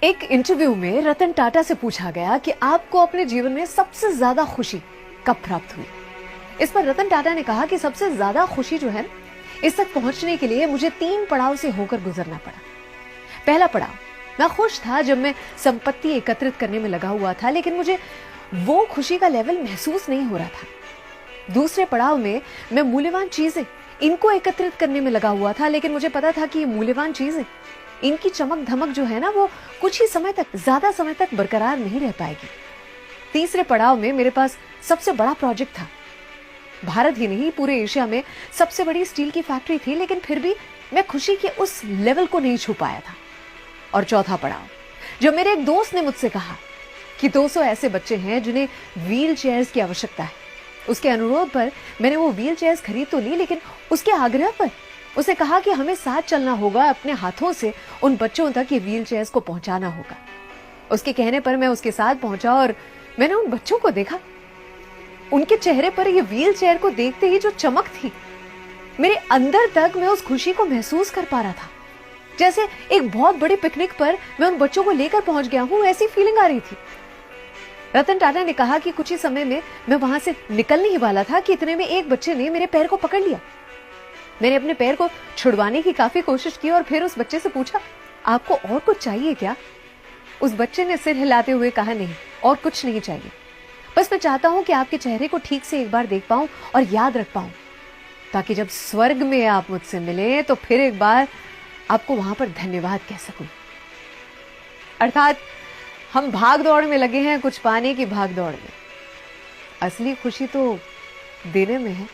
एक इंटरव्यू में रतन टाटा से पूछा गया कि आपको अपने जीवन में सबसे ज्यादा खुशी कब प्राप्त हुई। इस पर रतन टाटा ने कहा कि सबसे ज्यादा खुशी जो है इस तक पहुंचने के लिए मुझे 3 पड़ाव से होकर गुजरना पड़ा। पहला पड़ाव, मैं खुश था जब मैं संपत्ति एकत्रित करने में लगा हुआ था, लेकिन मुझे वो खुशी का लेवल महसूस नहीं हो रहा था। दूसरे पड़ाव में मैं मूल्यवान चीजें इनको एकत्रित करने में लगा हुआ था, लेकिन मुझे पता था कि ये मूल्यवान चीजें इनकी चमक धमक जो है ना, वो कुछ ही समय तक, ज्यादा समय तक बरकरार नहीं रह पाएगी। तीसरे पड़ाव में मेरे पास सबसे बड़ा प्रोजेक्ट था। भारत ही नहीं, पूरे एशिया में सबसे बड़ी स्टील की फैक्ट्री थी, लेकिन फिर भी मैं खुशी के उस लेवल को नहीं छू पाया था। और चौथा पड़ाव, जब मेरे एक दोस्त ने मुझसे कहा कि 200 ऐसे बच्चे हैं जिन्हें व्हील चेयर्स की आवश्यकता है। उसके अनुरोध पर मैंने वो व्हील चेयर्स खरीद तो ली, लेकिन उसके आग्रह पर उसे कहा कि हमें साथ चलना होगा, अपने हाथों से उन बच्चों तक ये व्हील चेयर्स को पहुंचाना होगा। उसके कहने पर मैं उसके साथ पहुंचा और मैंने उन बच्चों को देखा। उनके चेहरे पर ये व्हील चेयर को देखते ही जो चमक थी, मेरे अंदर तक मैं उस खुशी को महसूस कर पा रहा था, जैसे एक बहुत बड़ी पिकनिक पर मैं उन बच्चों को लेकर पहुंच गया हूं, ऐसी फीलिंग आ रही थी। रतन टाटा ने कहा कि कुछ ही समय में मैं वहां से निकलने ही वाला था कि इतने में एक बच्चे ने मेरे पैर को पकड़ लिया। मैंने अपने पैर को छुड़वाने की काफी कोशिश की और फिर उस बच्चे से पूछा, आपको और कुछ चाहिए क्या? उस बच्चे ने सिर हिलाते हुए कहा, नहीं, और कुछ नहीं चाहिए, बस मैं चाहता हूं कि आपके चेहरे को ठीक से एक बार देख पाऊं और याद रख पाऊं, ताकि जब स्वर्ग में आप मुझसे मिले तो फिर एक बार आपको वहां पर धन्यवाद कह सकूं। अर्थात हम भाग दौड़ में लगे हैं, कुछ पाने की भाग दौड़ में। असली खुशी तो देने में है।